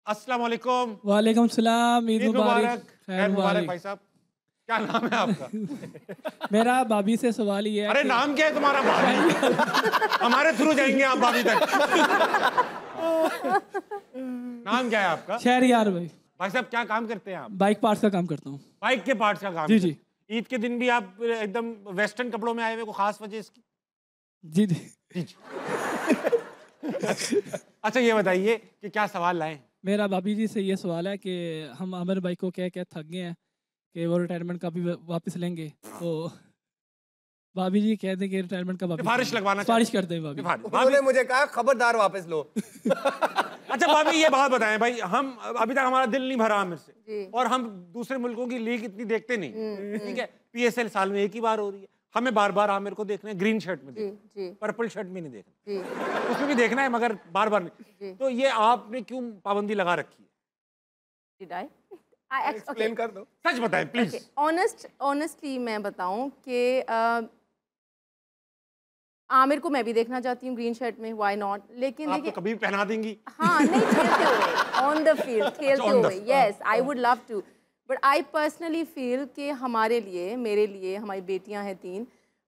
अस्सलाम वालेकुम। वालेकुम सलाम, ईद ईद मुबारक। खैर मुबारक भाई साहब। क्या नाम है आपका? मेरा भाभी से सवाल ये है अरे कि नाम क्या है तुम्हारा? भाभी हमारे थ्रू जाएंगे आप भाभी तक। नाम क्या है आपका? शहरयार भाई। भाई साहब क्या काम करते हैं आप? बाइक पार्ट्स का काम करता हूँ। बाइक के पार्ट्स का काम जी करते जी हैं। ईद के दिन भी आप एकदम वेस्टर्न कपड़ों में आए हुए, को खास वजह इसकी? जी जी। जी जी। अच्छा ये बताइए कि क्या सवाल लाए? मेरा भाभी जी से ये सवाल है कि हम आमिर भाई को कह के थक गए हैं कि वो रिटायरमेंट का भी वापस लेंगे, तो भाभी जी कह दें कि रिटायरमेंट का वापस सिफारिश लगवाना सिफारिश करते हैं भाभी। उन्होंने मुझे कहा खबरदार वापस लो। अच्छा भाभी ये बात बताएं भाई, हम अभी तक हमारा दिल नहीं भरा आमिर से, और हम दूसरे मुल्कों की लीग इतनी देखते नहीं, ठीक है? PSL साल में एक ही बार हो रही है, हमें बार बार आमिर को देखना है ग्रीन शर्ट में, पर्पल शर्ट में नहीं देखना, उसमें भी देखना है मगर बार बार नहीं। तो ये आपने क्यों पाबंदी लगा रखी है? एक्सप्लेन कर दो। सच बताएं प्लीज। ऑनेस्टली मैं बताऊं कि आमिर को मैं भी देखना चाहती हूँ ग्रीन शर्ट में, व्हाई नॉट, लेकिन आप तो कभी पहना देंगी। हाँ नहीं, खेलते हुए ऑन द फील्ड, खेलते हुए, yes I would love to, but I personally feel कि हमारे लिए, मेरे लिए, हमारी बेटियां हैं 3,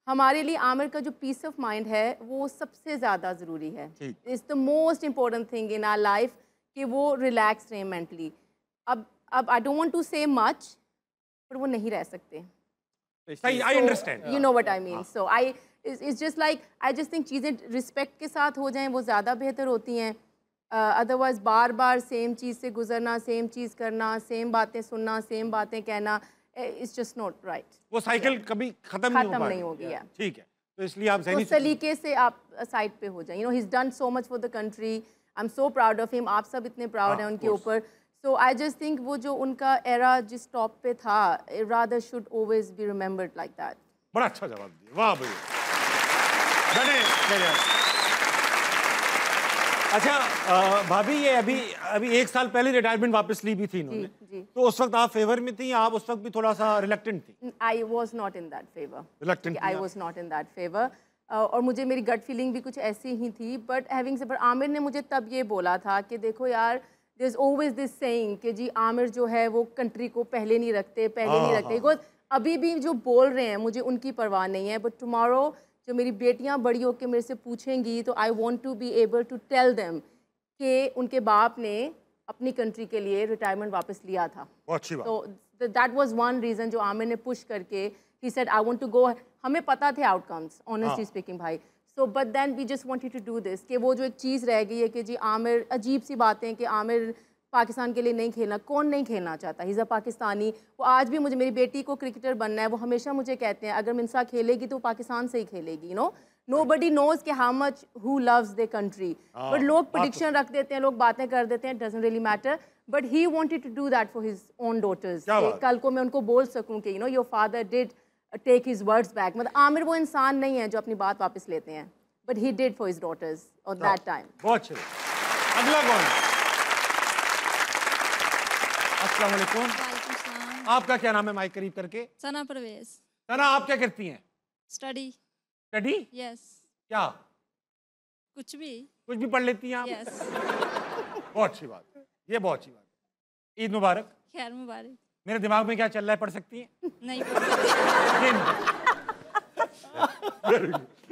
हमारे लिए आमिर का जो पीस ऑफ माइंड है वो सबसे ज़्यादा ज़रूरी है। It's the most important thing in our life कि वो रिलैक्स रहें मेंटली। अब I don't want to say much, पर वो नहीं रह सकते। सही, I understand, you know what I mean. So I it's just like, I just think चीज़ें रिस्पेक्ट के साथ हो जाएं वो ज़्यादा बेहतर होती हैं। अदरवाइज बार बार सेम चीज़ से गुजरना, सेम चीज़ करना, सेम बातें सुनना, सेम बातें कहना, इट्स जस्ट नॉट राइट। वो साइकिल कभी खत्म नहीं होगी। ठीक है, तो इसलिए आप उस तरीके से आप साइड पे हो जाएं। You know he is done so much for the country, I am so proud of him, आप सब इतने प्राउड हैं उनके ऊपर। सो आई जस्ट थिंक वो जो उनका एरा जिस टॉप पे था, rather should always be remembered like that. बड़ा अच्छा जवाब दिया, वाह भैया। अच्छा भाभी, ये अभी 1 साल पहले रिटायरमेंट वापस ली भी थी इन्होंने, तो उस वक्त आप फेवर में थी या आप उस वक्त भी थोड़ा सा रिलक्टेंट थी? I was not in that favour, reluctant I was not in that favour, और मुझे मेरी गट फीलिंग भी कुछ ऐसी ही थी। बट हैविंग सेड, आमिर ने मुझे तब ये बोला था कि देखो यार, there is always this saying कि जी आमिर जो है वो कंट्री को पहले नहीं रखते, बिकॉज अभी भी जो बोल रहे हैं मुझे उनकी परवाह नहीं है, बट टुमारो जो मेरी बेटियां बड़ी होकर मेरे से पूछेंगी तो I want to be able to tell them कि उनके बाप ने अपनी कंट्री के लिए रिटायरमेंट वापस लिया था। अच्छी बात। तो दैट वाज वन रीज़न जो आमिर ने पुश करके ही said I want to go. हमें पता थे आउटकम्स, ऑनेस्टली स्पीकिंग भाई, so but then we just wanted to do this, कि वो जो एक चीज़ रह गई है कि जी आमिर, अजीब सी बातें कि आमिर पाकिस्तान के लिए नहीं खेलना, कौन नहीं खेलना चाहता, ही इज़ अ पाकिस्तानी। वो आज भी मुझे, मेरी बेटी को क्रिकेटर बनना है, वो हमेशा मुझे कहते हैं अगर मिनसा खेलेगी तो पाकिस्तान से ही खेलेगी, यू नो। नोबडी नोज कि how much who loves the country, but लोग प्रेडिक्शन रख देते हैं, लोग बातें कर देते हैं, doesn't really matter, but he wanted to do that for his own daughters. कल को मैं उनको बोल सकूं कि you know your father did take his words back. मतलब आमिर वो इंसान नहीं है जो अपनी बात वापस लेते हैं, but he did for his daughters on that time. बहुत अच्छा। अगला कौन? अस्सलाम वालेकुम। आपका क्या नाम है? माइक करीब करके। सना परवेज। सना, आप क्या करती हैं? स्टडी। स्टडी? यस। क्या? कुछ भी पढ़ लेती हैं आप? यस। बहुत अच्छी बात, ये बहुत अच्छी बात। ईद मुबारक। खैर मुबारक। मेरे दिमाग में क्या चल रहा है, पढ़ सकती हैं? नहीं।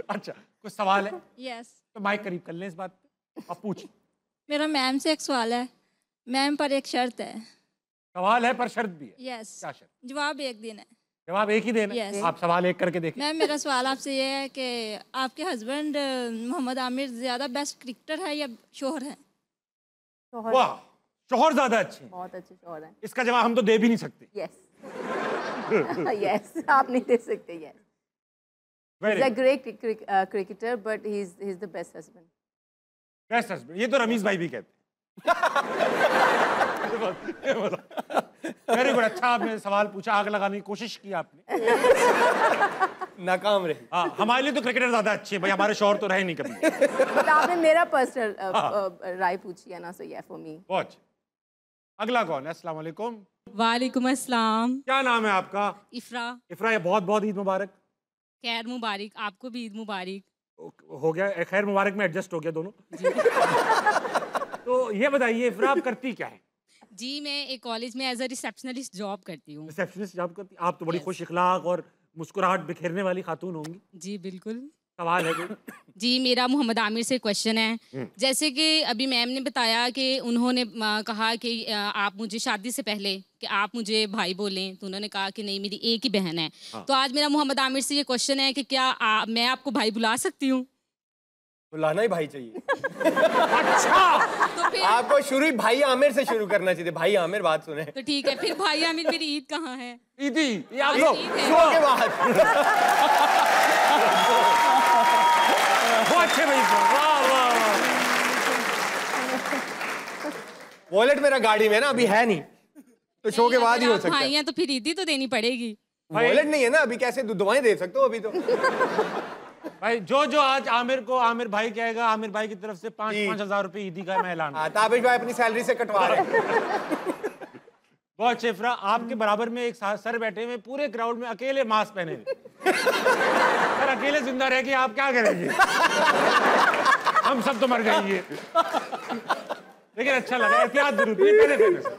अच्छा, कुछ सवाल है? यस। तो माइक करीब कर लें इस बात पे, आप पूछ। मेरा मैम से एक सवाल है, मैम पर एक शर्त है। सवाल है पर शर्त भी है? यस। क्या शर्त? जवाब एक दिन है। जवाब एक ही देना है? आप सवाल एक करके देखिए। मैम मेरा सवाल आपसे ये है कि आपके हस्बैंड मोहम्मद आमिर ज्यादा बेस्ट क्रिकेटर है या शोहर है? वाह, शोहर ज्यादा अच्छे, बहुत अच्छे शोहर हैं। इसका जवाब हम तो दे भी नहीं सकते। यस यस, आप नहीं दे सकते। Yes, he is a great cricketer, but he is the best husband. Best husband, ये तो रमीज भाई भी कहते हैं। Very good. अच्छा, आपने सवाल पूछा, आग लगाने की कोशिश की आपने, नाकाम रही। हाँ, हमारे लिए तो क्रिकेटर ज्यादा अच्छे हैं भाई, हमारे शौहर तो रहे नहीं कभी। बट आपने मेरा पर्सनल राय पूछी है ना, सो या फॉर मी। बहुत। अगला कौन है? अस्सलाम वालेकुम। वालेकुम अस्सलाम। क्या नाम है आपका? इफ्रा। इफ्रा, ये बहुत बहुत ईद मुबारक। खैर मुबारक, आपको भी ईद मुबारक। हो गया, खैर मुबारक में एडजस्ट हो गया दोनों। तो ये बताइए फिर आप करती क्या है? जी मैं एक कॉलेज में एज अ रिसेप्शनलिस्ट जॉब करती हूँ। रिसेप्शनिस्ट जॉब करती, आप तो बड़ी खुश इखलाक और मुस्कुराहट बिखेरने वाली खातून होंगी। जी बिल्कुल। सवाल है कोई? जी मेरा मोहम्मद आमिर से क्वेश्चन है, जैसे कि अभी मैम ने बताया कि उन्होंने कहा कि आप मुझे शादी से पहले कि आप मुझे भाई बोलें, तो उन्होंने कहा कि नहीं मेरी एक ही बहन है। तो आज मेरा मोहम्मद आमिर से ये क्वेश्चन है कि क्या मैं आपको भाई बुला सकती हूँ? बुलाना ही भाई चाहिए। अच्छा, तो फिर आपको शुरू ही भाई आमिर से शुरू करना चाहिए। भाई आमिर बात सुने। तो ठीक है, फिर भाई आमिर मेरी ईद कहाँ है? ईदी ये आप लो। ईद है। शो के बाद बहुत अच्छे भाई, वाह वाह वाह। वॉलेट मेरा गाड़ी में ना अभी है नहीं, तो शो के बाद ही हो सकता भाई है। हैं तो फिर ईदी तो देनी पड़ेगी। वॉलेट नहीं है ना अभी, कैसे दुआएं दे सकते हो अभी तो। भाई जो आज आमिर को आमिर भाई कहेगा, आमिर भाई की तरफ से 5,000 रुपए ईदी का मैं ऐलान। हाँ, ताबिश भाई अपनी सैलरी से कटवा रहे हैं। बहुत शेफरा, आपके बराबर में एक सर बैठे हुए पूरे क्राउड में अकेले मास्क पहने हुए। सर अकेले जिंदा रह के आप क्या करेंगे? हम सब तो मर जाएंगे। लेकिन अच्छा लगा, एहतियात जरूरी है। पहले सर